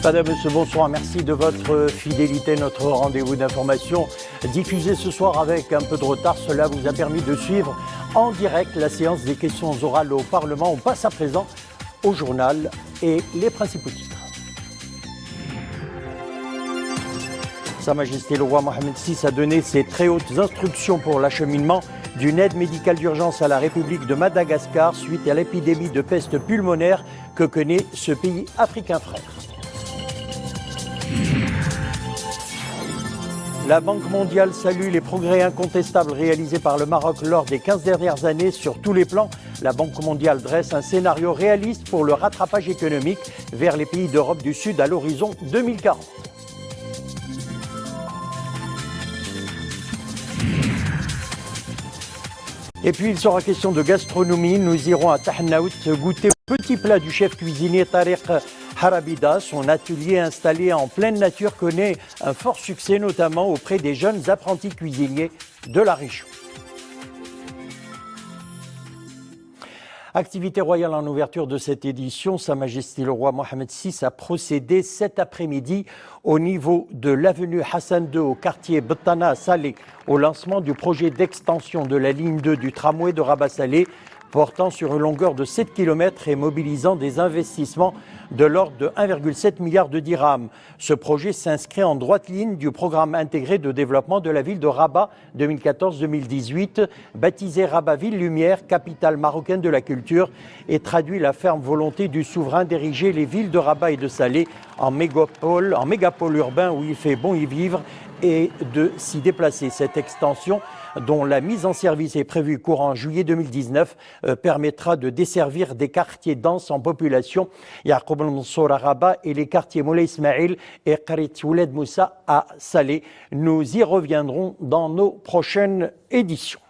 Madame, Monsieur, bonsoir. Merci de votre fidélité. Notre rendez-vous d'information diffusé ce soir avec un peu de retard. Cela vous a permis de suivre en direct la séance des questions orales au Parlement. On passe à présent au journal et les principaux titres. Sa Majesté le roi Mohamed VI a donné ses très hautes instructions pour l'acheminement d'une aide médicale d'urgence à la République de Madagascar suite à l'épidémie de peste pulmonaire que connaît ce pays africain frère. La Banque mondiale salue les progrès incontestables réalisés par le Maroc lors des 15 dernières années sur tous les plans. La Banque mondiale dresse un scénario réaliste pour le rattrapage économique vers les pays d'Europe du Sud à l'horizon 2040. Et puis il sera question de gastronomie. Nous irons à Tahnaout goûter au petit plat du chef cuisinier Tariq Harabida. Son atelier installé en pleine nature connaît un fort succès, notamment auprès des jeunes apprentis cuisiniers de la région. Activité royale en ouverture de cette édition, Sa Majesté le roi Mohamed VI a procédé cet après-midi au niveau de l'avenue Hassan II au quartier Bettana à Salé au lancement du projet d'extension de la ligne 2 du tramway de Rabat-Salé portant sur une longueur de 7 km et mobilisant des investissements de l'ordre de 1,7 milliard de dirhams. Ce projet s'inscrit en droite ligne du programme intégré de développement de la ville de Rabat 2014-2018, baptisé Rabat Ville Lumière, capitale marocaine de la culture, et traduit la ferme volonté du souverain d'ériger les villes de Rabat et de Salé en mégapôle urbain où il fait bon y vivre et de s'y déplacer. Cette extension, dont la mise en service est prévue courant juillet 2019, permettra de desservir des quartiers denses en population, Yaqoub al-Mansour à Rabat et les quartiers Moulay Ismail et Qarit Ouled Moussa à Salé. Nous y reviendrons dans nos prochaines éditions.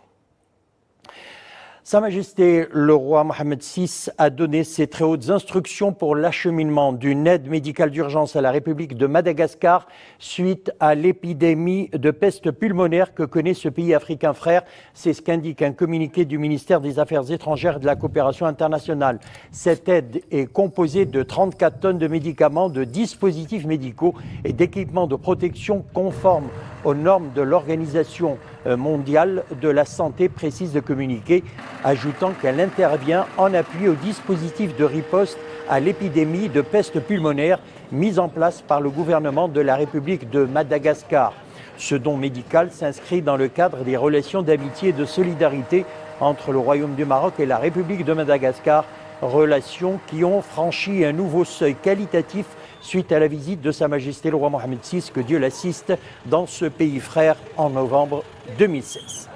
Sa Majesté le roi Mohamed VI a donné ses très hautes instructions pour l'acheminement d'une aide médicale d'urgence à la République de Madagascar suite à l'épidémie de peste pulmonaire que connaît ce pays africain frère. C'est ce qu'indique un communiqué du ministère des Affaires étrangères et de la coopération internationale. Cette aide est composée de 34 tonnes de médicaments, de dispositifs médicaux et d'équipements de protection conformes aux normes de l'Organisation mondiale de la santé, précise le communiqué, ajoutant qu'elle intervient en appui au dispositif de riposte à l'épidémie de peste pulmonaire mise en place par le gouvernement de la République de Madagascar. Ce don médical s'inscrit dans le cadre des relations d'amitié et de solidarité entre le Royaume du Maroc et la République de Madagascar, relations qui ont franchi un nouveau seuil qualitatif suite à la visite de Sa Majesté le roi Mohamed VI, que Dieu l'assiste, dans ce pays frère en novembre 2016.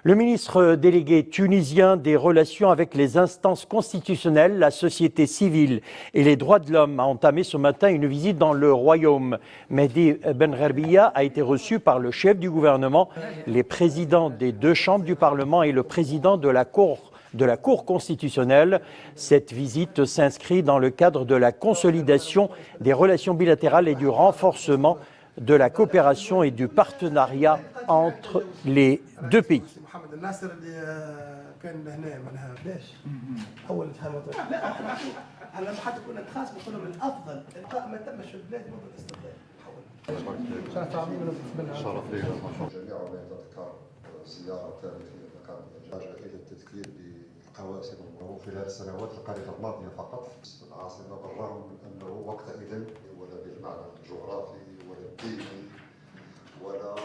Le ministre délégué tunisien des relations avec les instances constitutionnelles, la société civile et les droits de l'homme a entamé ce matin une visite dans le royaume. Mehdi Ben Gherbiya a été reçu par le chef du gouvernement, les présidents des deux chambres du Parlement et le président de la Cour constitutionnelle. Cette visite s'inscrit dans le cadre de la consolidation des relations bilatérales et du renforcement de la coopération et du partenariat entre les deux pays. قواسم خلال السنوات القليلة الماضية فقط العاصمة، بالرغم من أنه وقتئذ ولا بالمعنى الجغرافي ولا الديني ولا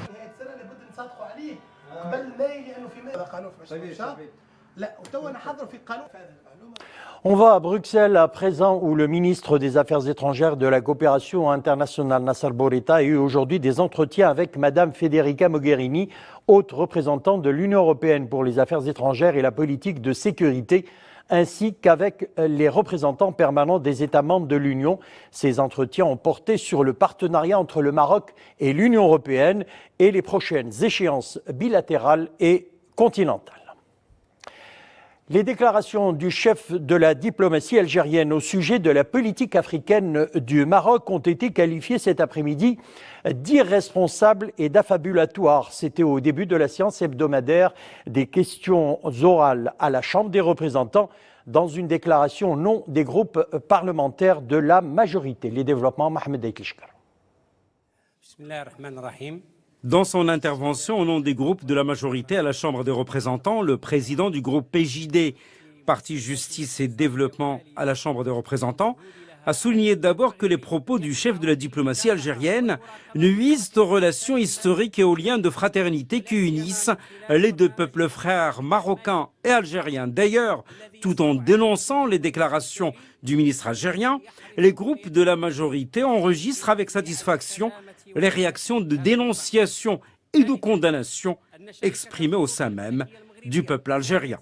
نهاية السنة لابد نصادقوا عليه قبل ماي، لأنه في قانون في 20 شهر لا وتوا نحضروا في قانون في هذه المعلومة. On va à Bruxelles à présent où le ministre des Affaires étrangères de la coopération internationale Nasser Bourita a eu aujourd'hui des entretiens avec Madame Federica Mogherini, haute représentante de l'Union européenne pour les affaires étrangères et la politique de sécurité, ainsi qu'avec les représentants permanents des États membres de l'Union. Ces entretiens ont porté sur le partenariat entre le Maroc et l'Union européenne et les prochaines échéances bilatérales et continentales. Les déclarations du chef de la diplomatie algérienne au sujet de la politique africaine du Maroc ont été qualifiées cet après-midi d'irresponsables et d'affabulatoires. C'était au début de la séance hebdomadaire des questions orales à la Chambre des représentants dans une déclaration au nom des groupes parlementaires de la majorité. Les développements, Mohamed Aïkishkar. Dans son intervention au nom des groupes de la majorité à la Chambre des représentants, le président du groupe PJD, Parti Justice et Développement à la Chambre des représentants, a souligné d'abord que les propos du chef de la diplomatie algérienne nuisent aux relations historiques et aux liens de fraternité qui unissent les deux peuples frères marocains et algériens. D'ailleurs, tout en dénonçant les déclarations du ministre algérien, les groupes de la majorité enregistrent avec satisfaction les réactions de dénonciation et de condamnation exprimées au sein même du peuple algérien.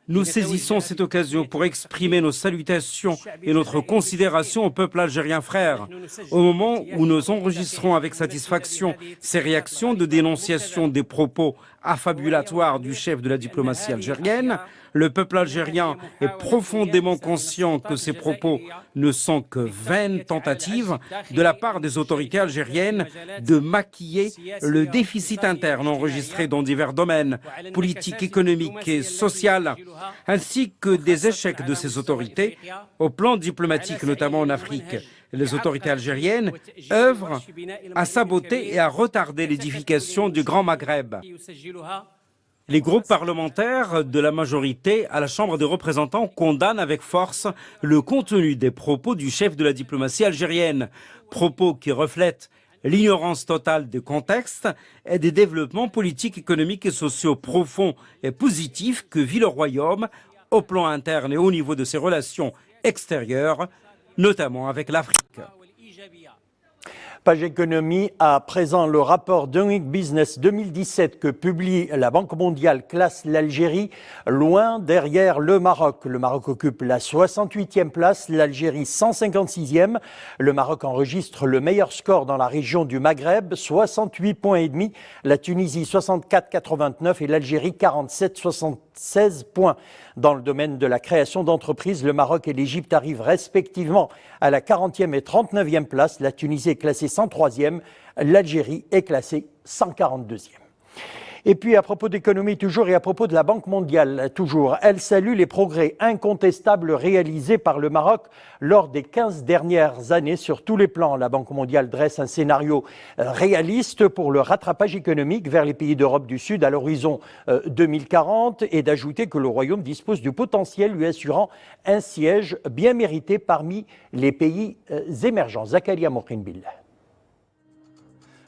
Nous saisissons cette occasion pour exprimer nos salutations et notre considération au peuple algérien frère. Au moment où nous enregistrons avec satisfaction ces réactions de dénonciation des propos affabulatoires du chef de la diplomatie algérienne, le peuple algérien est profondément conscient que ces propos ne sont que vaines tentatives de la part des autorités algériennes de maquiller le déficit interne enregistré dans divers domaines, politiques, économiques et sociaux, ainsi que des échecs de ces autorités au plan diplomatique, notamment en Afrique. Les autorités algériennes œuvrent à saboter et à retarder l'édification du Grand Maghreb. Les groupes parlementaires de la majorité à la Chambre des représentants condamnent avec force le contenu des propos du chef de la diplomatie algérienne, propos qui reflètent l'ignorance totale du contexte et des développements politiques, économiques et sociaux profonds et positifs que vit le royaume au plan interne et au niveau de ses relations extérieures, notamment avec l'Afrique. Page économie, à présent le rapport Doing Business 2017 que publie la Banque mondiale classe l'Algérie loin derrière le Maroc. Le Maroc occupe la 68e place, l'Algérie 156e. Le Maroc enregistre le meilleur score dans la région du Maghreb, 68,5 points, la Tunisie 64,89 et l'Algérie 47,76 points. Dans le domaine de la création d'entreprises, le Maroc et l'Égypte arrivent respectivement à la 40e et 39e place. La Tunisie est classée 103e, l'Algérie est classée 142e. Et puis à propos d'économie toujours et à propos de la Banque mondiale toujours, elle salue les progrès incontestables réalisés par le Maroc lors des 15 dernières années sur tous les plans. La Banque mondiale dresse un scénario réaliste pour le rattrapage économique vers les pays d'Europe du Sud à l'horizon 2040 et d'ajouter que le Royaume dispose du potentiel lui assurant un siège bien mérité parmi les pays émergents. Zakaria Mokrinbillah.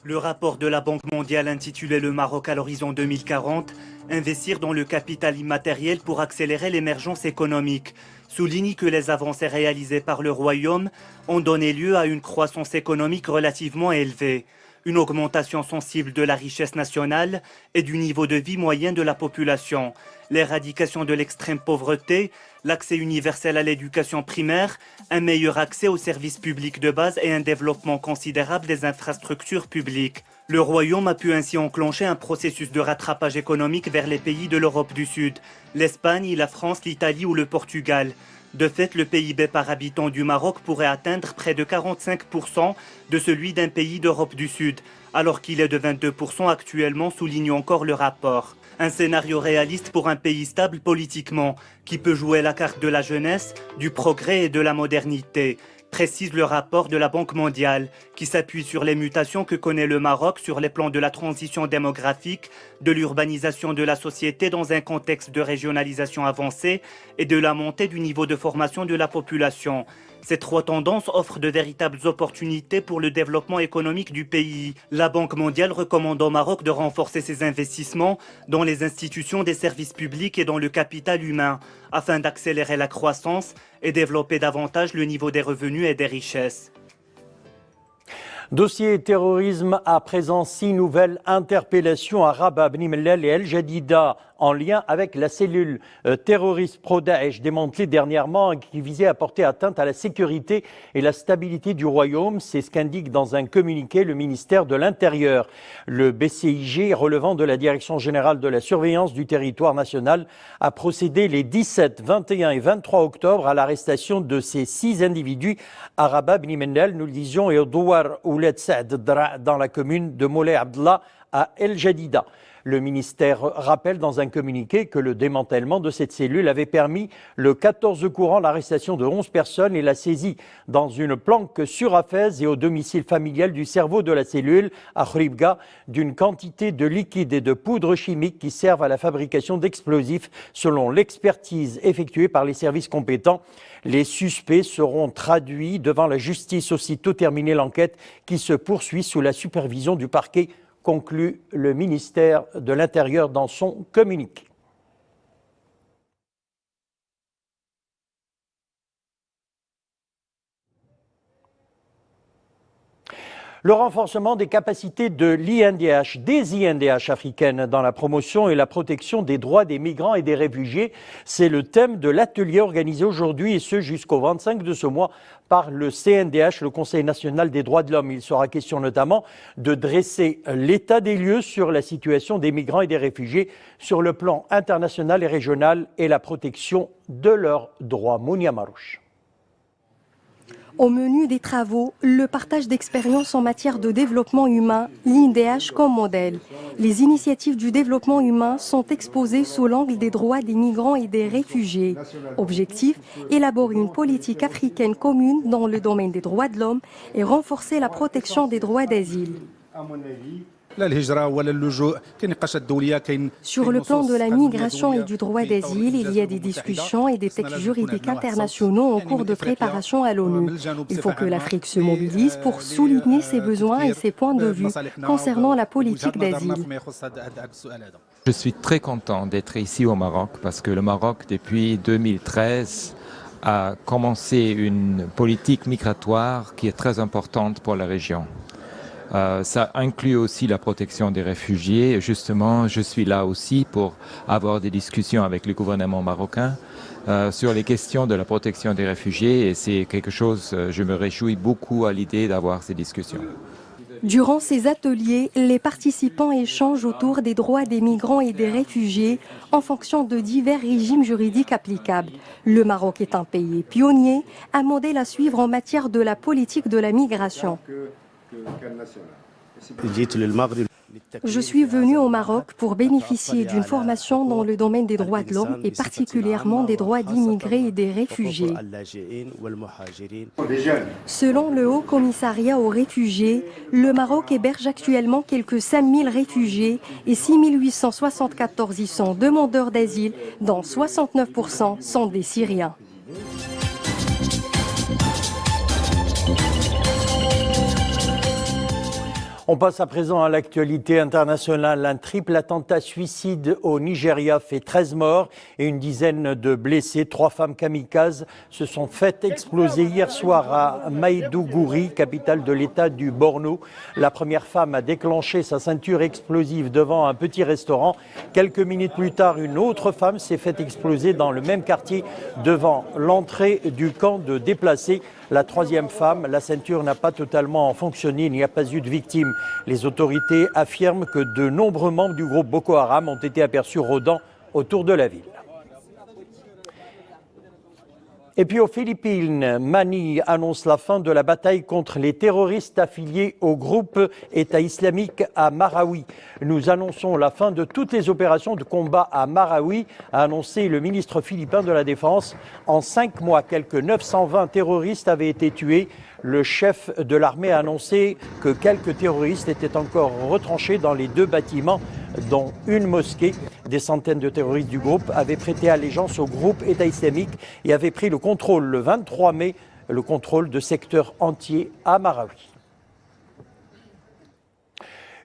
Le rapport de la Banque mondiale intitulé Le Maroc à l'horizon 2040, investir dans le capital immatériel pour accélérer l'émergence économique, souligne que les avancées réalisées par le Royaume ont donné lieu à une croissance économique relativement élevée, une augmentation sensible de la richesse nationale et du niveau de vie moyen de la population, l'éradication de l'extrême pauvreté, l'accès universel à l'éducation primaire, un meilleur accès aux services publics de base et un développement considérable des infrastructures publiques. Le Royaume a pu ainsi enclencher un processus de rattrapage économique vers les pays de l'Europe du Sud, l'Espagne, la France, l'Italie ou le Portugal. De fait, le PIB par habitant du Maroc pourrait atteindre près de 45% de celui d'un pays d'Europe du Sud, alors qu'il est de 22% actuellement, souligne encore le rapport. Un scénario réaliste pour un pays stable politiquement, qui peut jouer la carte de la jeunesse, du progrès et de la modernité, précise le rapport de la Banque mondiale, qui s'appuie sur les mutations que connaît le Maroc sur les plans de la transition démographique, de l'urbanisation de la société dans un contexte de régionalisation avancée et de la montée du niveau de formation de la population. Ces trois tendances offrent de véritables opportunités pour le développement économique du pays. La Banque mondiale recommande au Maroc de renforcer ses investissements dans les institutions des services publics et dans le capital humain, afin d'accélérer la croissance et développer davantage le niveau des revenus et des richesses. Dossier terrorisme, à présent 6 nouvelles interpellations à Rabat, Bni Mellal et El Jadida en lien avec la cellule terroriste pro-Daesh démantelée dernièrement et qui visait à porter atteinte à la sécurité et la stabilité du royaume. C'est ce qu'indique dans un communiqué le ministère de l'Intérieur. Le BCIG, relevant de la Direction générale de la surveillance du territoire national, a procédé les 17, 21 et 23 octobre à l'arrestation de ces 6 individus à Rabat, Bni Mellal, nous le disions, et au Douar Ouled Saad dans la commune de Moulay Abdallah à El Jadida. Le ministère rappelle dans un communiqué que le démantèlement de cette cellule avait permis le 14 courant l'arrestation de 11 personnes et la saisie dans une planque sur Hafez et au domicile familial du cerveau de la cellule à Khribga d'une quantité de liquide et de poudre chimique qui servent à la fabrication d'explosifs selon l'expertise effectuée par les services compétents. Les suspects seront traduits devant la justice aussitôt terminée l'enquête qui se poursuit sous la supervision du parquet, conclut le ministère de l'Intérieur dans son communiqué. Le renforcement des capacités de l'INDH, des INDH africaines dans la promotion et la protection des droits des migrants et des réfugiés, c'est le thème de l'atelier organisé aujourd'hui et ce jusqu'au 25 de ce mois par le CNDH, le Conseil national des droits de l'homme. Il sera question notamment de dresser l'état des lieux sur la situation des migrants et des réfugiés sur le plan international et régional et la protection de leurs droits. Mounia Marouche. Au menu des travaux, le partage d'expériences en matière de développement humain, l'INDH comme modèle. Les initiatives du développement humain sont exposées sous l'angle des droits des migrants et des réfugiés. Objectif, élaborer une politique africaine commune dans le domaine des droits de l'homme et renforcer la protection des droits d'asile. Sur le plan de la migration et du droit d'asile, il y a des discussions et des textes juridiques internationaux en cours de préparation à l'ONU. Il faut que l'Afrique se mobilise pour souligner ses besoins et ses points de vue concernant la politique d'asile. Je suis très content d'être ici au Maroc parce que le Maroc, depuis 2013, a commencé une politique migratoire qui est très importante pour la région. Ça inclut aussi la protection des réfugiés. Et justement, je suis là aussi pour avoir des discussions avec le gouvernement marocain sur les questions de la protection des réfugiés. Et c'est quelque chose, je me réjouis beaucoup à l'idée d'avoir ces discussions. Durant ces ateliers, les participants échangent autour des droits des migrants et des réfugiés en fonction de divers régimes juridiques applicables. Le Maroc est un pays pionnier, un modèle à suivre en matière de la politique de la migration. Je suis venu au Maroc pour bénéficier d'une formation dans le domaine des droits de l'homme et particulièrement des droits d'immigrés et des réfugiés. Selon le Haut Commissariat aux réfugiés, le Maroc héberge actuellement quelques 5000 réfugiés et 6874 y sont demandeurs d'asile, dont 69% sont des Syriens. On passe à présent à l'actualité internationale. Un triple attentat suicide au Nigeria fait 13 morts et une dizaine de blessés. 3 femmes kamikazes se sont faites exploser hier soir à Maïdougouri, capitale de l'État du Borno. La première femme a déclenché sa ceinture explosive devant un petit restaurant. Quelques minutes plus tard, une autre femme s'est faite exploser dans le même quartier devant l'entrée du camp de déplacés. La troisième femme, la ceinture n'a pas totalement fonctionné, il n'y a pas eu de victime. Les autorités affirment que de nombreux membres du groupe Boko Haram ont été aperçus rôdant autour de la ville. Et puis aux Philippines, Manille annonce la fin de la bataille contre les terroristes affiliés au groupe État islamique à Marawi. Nous annonçons la fin de toutes les opérations de combat à Marawi, a annoncé le ministre philippin de la Défense. En 5 mois, quelques 920 terroristes avaient été tués. Le chef de l'armée a annoncé que quelques terroristes étaient encore retranchés dans les 2 bâtiments, dont une mosquée. Des centaines de terroristes du groupe avaient prêté allégeance au groupe État islamique et avaient pris le contrôle le 23 mai, le contrôle de secteurs entiers à Marawi.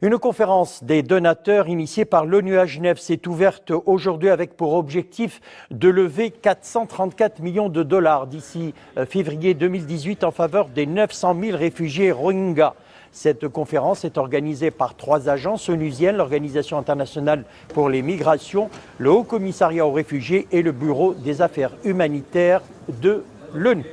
Une conférence des donateurs initiée par l'ONU à Genève s'est ouverte aujourd'hui avec pour objectif de lever 434 millions de dollars d'ici février 2018 en faveur des 900 000 réfugiés Rohingyas. Cette conférence est organisée par 3 agences onusiennes, l'Organisation internationale pour les migrations, le Haut Commissariat aux réfugiés et le Bureau des affaires humanitaires de l'ONU.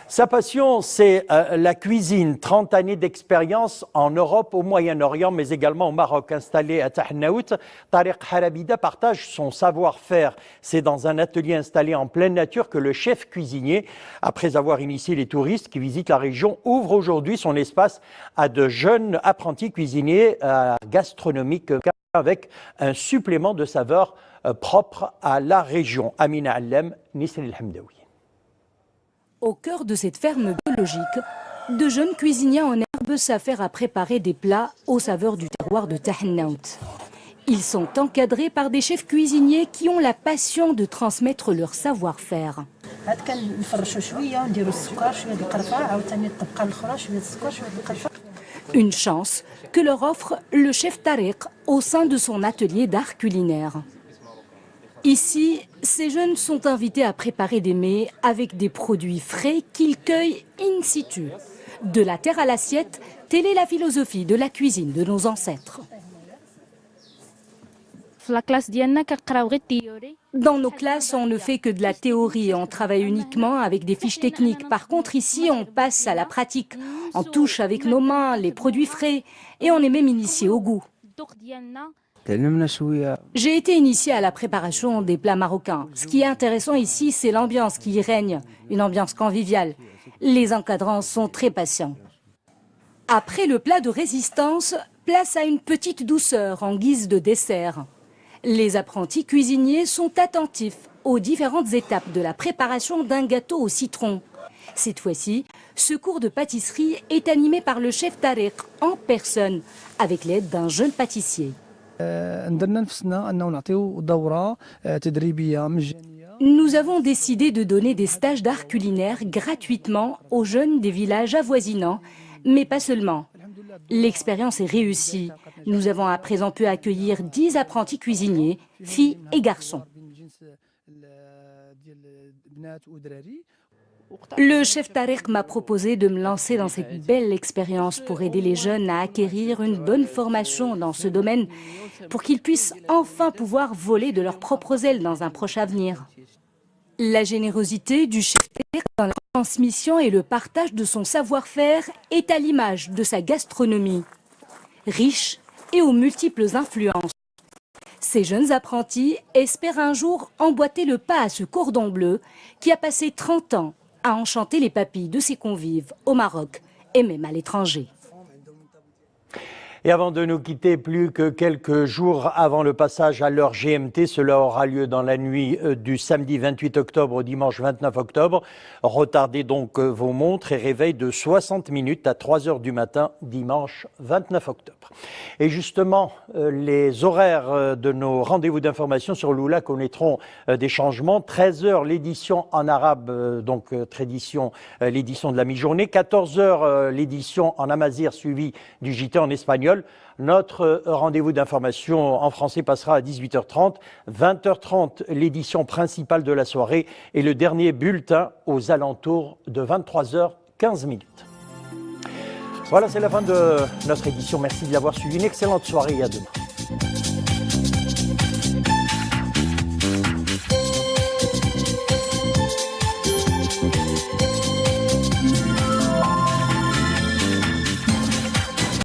Sa passion, c'est la cuisine. 30 années d'expérience en Europe, au Moyen-Orient, mais également au Maroc. Installé à Tahnaout, Tariq Harabida partage son savoir-faire. C'est dans un atelier installé en pleine nature que le chef cuisinier, après avoir initié les touristes qui visitent la région, ouvre aujourd'hui son espace à de jeunes apprentis cuisiniers gastronomiques avec un supplément de saveur propre à la région. Amina Allem, Nisri El-Hamdaoui. Au cœur de cette ferme biologique, de jeunes cuisiniers en herbe s'affairent à préparer des plats aux saveurs du terroir de Tahnaout. Ils sont encadrés par des chefs cuisiniers qui ont la passion de transmettre leur savoir-faire. Une chance que leur offre le chef Tariq au sein de son atelier d'art culinaire. Ici, ces jeunes sont invités à préparer des mets avec des produits frais qu'ils cueillent in situ. De la terre à l'assiette, telle est la philosophie de la cuisine de nos ancêtres. Dans nos classes, on ne fait que de la théorie, on travaille uniquement avec des fiches techniques. Par contre, ici, on passe à la pratique. On touche avec nos mains les produits frais et on est même initié au goût. J'ai été initiée à la préparation des plats marocains. Ce qui est intéressant ici, c'est l'ambiance qui y règne, une ambiance conviviale. Les encadrants sont très patients. Après le plat de résistance, place à une petite douceur en guise de dessert. Les apprentis cuisiniers sont attentifs aux différentes étapes de la préparation d'un gâteau au citron. Cette fois-ci, ce cours de pâtisserie est animé par le chef Tariq en personne, avec l'aide d'un jeune pâtissier. Nous avons décidé de donner des stages d'art culinaire gratuitement aux jeunes des villages avoisinants, mais pas seulement. L'expérience est réussie. Nous avons à présent pu accueillir 10 apprentis cuisiniers, filles et garçons. Le chef Tariq m'a proposé de me lancer dans cette belle expérience pour aider les jeunes à acquérir une bonne formation dans ce domaine pour qu'ils puissent enfin pouvoir voler de leurs propres ailes dans un proche avenir. La générosité du chef Tariq dans la transmission et le partage de son savoir-faire est à l'image de sa gastronomie, riche et aux multiples influences. Ces jeunes apprentis espèrent un jour emboîter le pas à ce cordon bleu qui a passé 30 ans à enchanter les papilles de ses convives au Maroc et même à l'étranger. Et avant de nous quitter, plus que quelques jours avant le passage à l'heure GMT, cela aura lieu dans la nuit du samedi 28 octobre au dimanche 29 octobre. Retardez donc vos montres et réveil de 60 minutes à 3 h du matin, dimanche 29 octobre. Et justement, les horaires de nos rendez-vous d'information sur l'Oula connaîtront des changements. 13 h l'édition en arabe, donc l'édition de la mi-journée. 14 h l'édition en amazigh suivie du JT en espagnol. Notre rendez-vous d'information en français passera à 18 h 30, 20 h 30 l'édition principale de la soirée et le dernier bulletin aux alentours de 23 h 15. Voilà, c'est la fin de notre édition. Merci de l'avoir suivi. Une excellente soirée et à demain.